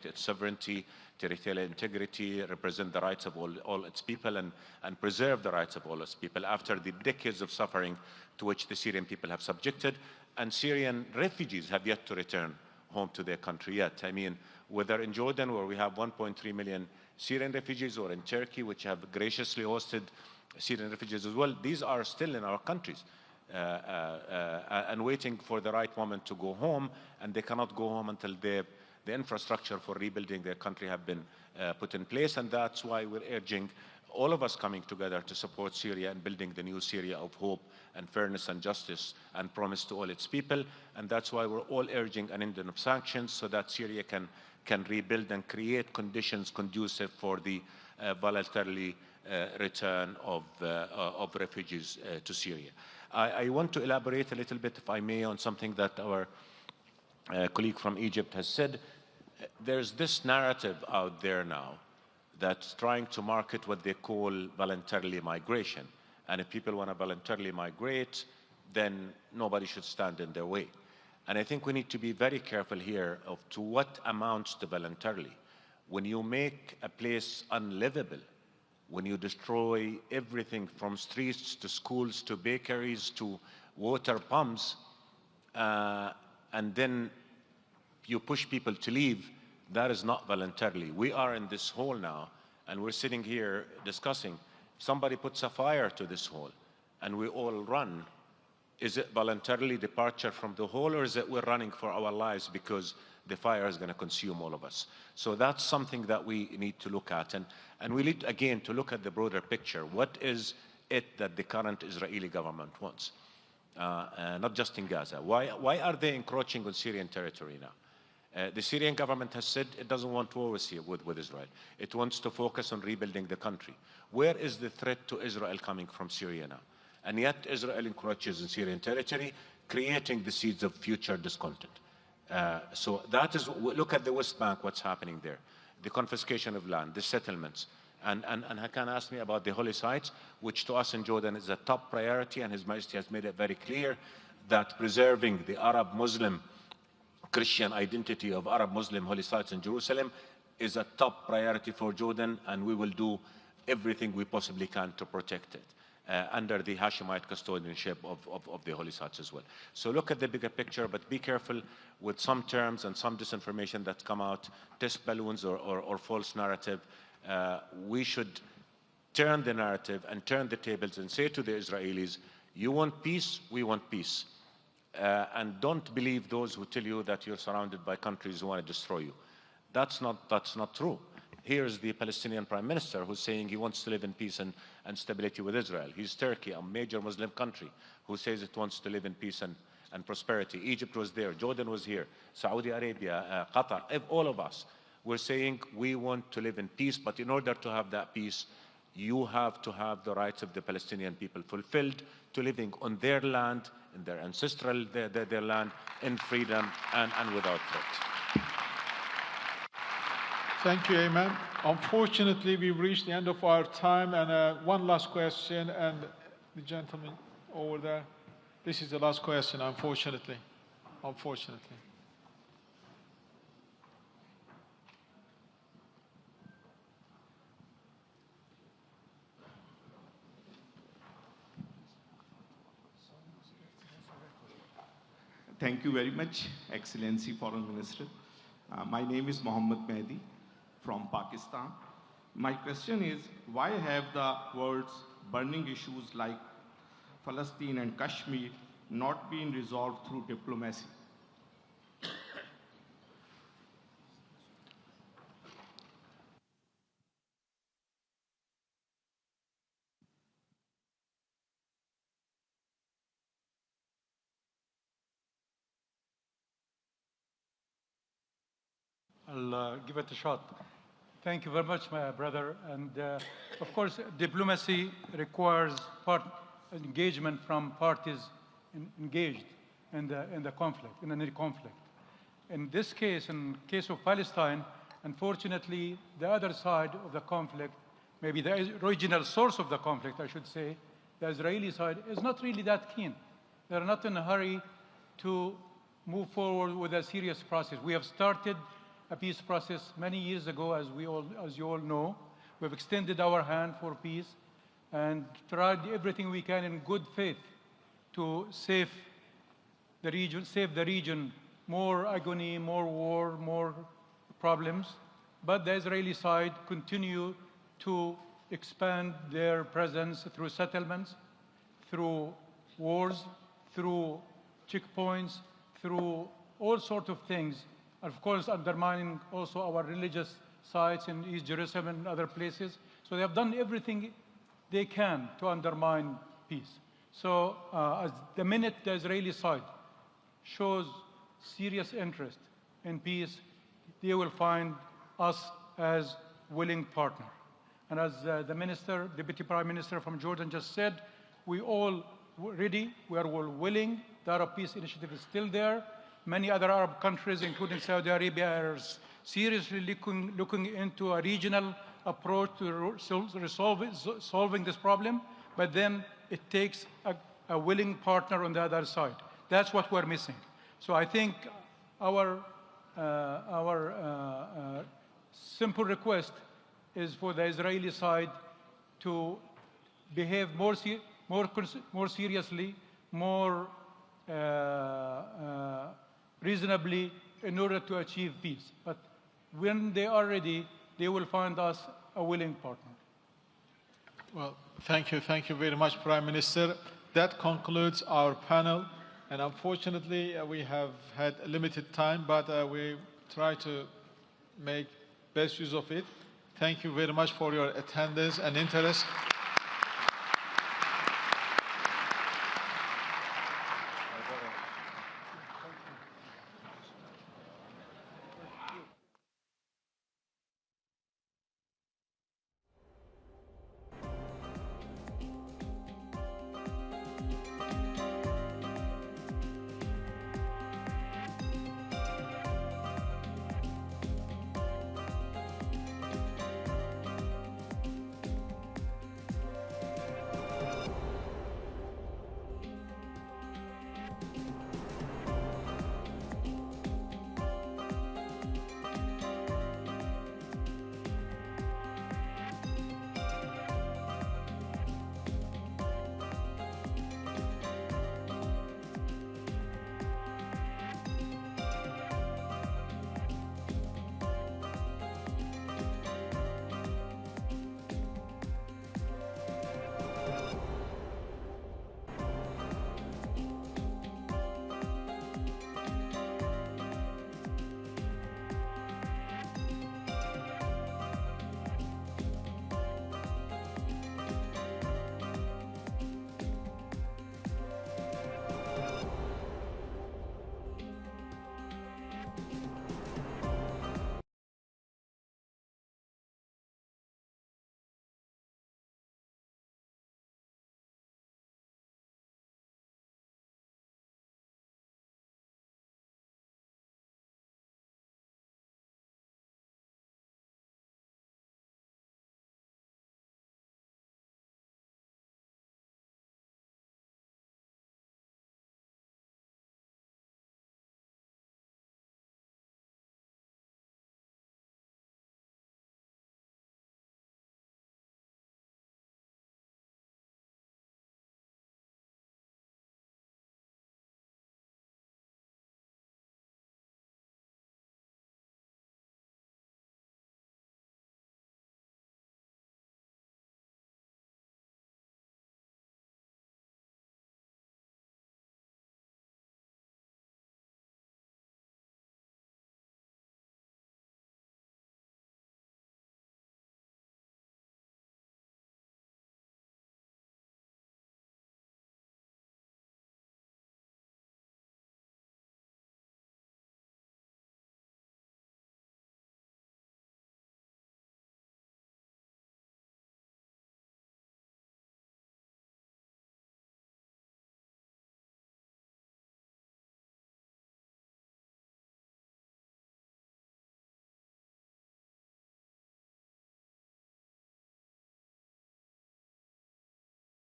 its sovereignty, territorial integrity, represent the rights of all its people, and preserve the rights of all its people after the decades of suffering to which the Syrian people have subjected. And Syrian refugees have yet to return home to their country yet. I mean, whether in Jordan, where we have 1.3 million Syrian refugees, or in Turkey, which have graciously hosted Syrian refugees as well, these are still in our countries and waiting for the right moment to go home, and they cannot go home until the infrastructure for rebuilding their country have been put in place. And that's why we're urging all of us coming together to support Syria and building the new Syria of hope and fairness and justice and promise to all its people. And that's why we're all urging an ending of sanctions so that Syria can rebuild and create conditions conducive for the voluntarily return of refugees to Syria. I want to elaborate a little bit, if I may, on something that our colleague from Egypt has said. There's this narrative out there now that's trying to market what they call voluntarily migration. And if people want to voluntarily migrate, then nobody should stand in their way. And I think we need to be very careful here of to what amounts to voluntarily. When you make a place unlivable, when you destroy everything from streets to schools to bakeries to water pumps, and then you push people to leave, that is not voluntarily. We are in this hall now, and we're sitting here discussing. Somebody puts a fire to this hall, and we all run. Is it voluntarily departure from the hall, or is it we're running for our lives because the fire is going to consume all of us? So that's something that we need to look at. And we need, again, to look at the broader picture. What is it that the current Israeli government wants? Not just in Gaza. Why are they encroaching on Syrian territory now? The Syrian government has said it doesn't want war with Israel. It wants to focus on rebuilding the country. Where is the threat to Israel coming from Syria now? And yet Israel encroaches in Syrian territory, creating the seeds of future discontent. So that is, look at the West Bank, what's happening there. The confiscation of land, the settlements. And Hakan asked me about the holy sites, which to us in Jordan is a top priority, and His Majesty has made it very clear that preserving the Arab Muslim Christian identity of Arab Muslim holy sites in Jerusalem is a top priority for Jordan, and we will do everything we possibly can to protect it under the Hashemite custodianship of the holy sites as well. So look at the bigger picture, but be careful with some terms and some disinformation that come out, test balloons or false narrative. We should turn the narrative and turn the tables and say to the Israelis, you want peace, we want peace. And don't believe those who tell you that you're surrounded by countries who want to destroy you. That's not true. Here's the Palestinian Prime Minister who's saying he wants to live in peace and stability with Israel. He's Turkey, a major Muslim country, who says it wants to live in peace and prosperity. Egypt was there, Jordan was here, Saudi Arabia, Qatar, all of us. We're saying we want to live in peace, but in order to have that peace, you have to have the rights of the Palestinian people fulfilled to living on their land, in their ancestral, their land, in freedom and without threat. Thank you, Ayman. Unfortunately, we've reached the end of our time, and one last question, and the gentleman over there. This is the last question, unfortunately. Unfortunately. Thank you very much, Excellency Foreign Minister. My name is Mohammed Mehdi from Pakistan. My question is, why have the world's burning issues like Palestine and Kashmir not been resolved through diplomacy? I'll give it a shot. Thank you very much, my brother. And of course, diplomacy requires engagement from parties engaged in the conflict, in any conflict. In this case, in case of Palestine, unfortunately, the other side of the conflict, maybe the original source of the conflict, I should say, the Israeli side, is not really that keen. They're not in a hurry to move forward with a serious process. We have started a peace process many years ago, as you all know. We've extended our hand for peace and tried everything we can in good faith to save the region, more agony, more war, more problems. But the Israeli side continue to expand their presence through settlements, through wars, through checkpoints, through all sorts of things. Of course, undermining also our religious sites in East Jerusalem and other places. So they have done everything they can to undermine peace. So as the minute the Israeli side shows serious interest in peace, they will find us as willing partner. And as the minister, Deputy Prime Minister from Jordan just said, we all ready, we are all willing. The Arab Peace Initiative is still there. Many other Arab countries, including Saudi Arabia, are seriously looking into a regional approach to solving this problem. But then it takes a willing partner on the other side. That's what we're missing. So I think our simple request is for the Israeli side to behave more seriously, more reasonably in order to achieve peace. But when they are ready, they will find us a willing partner. Well, thank you very much, Prime Minister. That concludes our panel. And unfortunately, we have had a limited time, but we try to make best use of it. Thank you very much for your attendance and interest.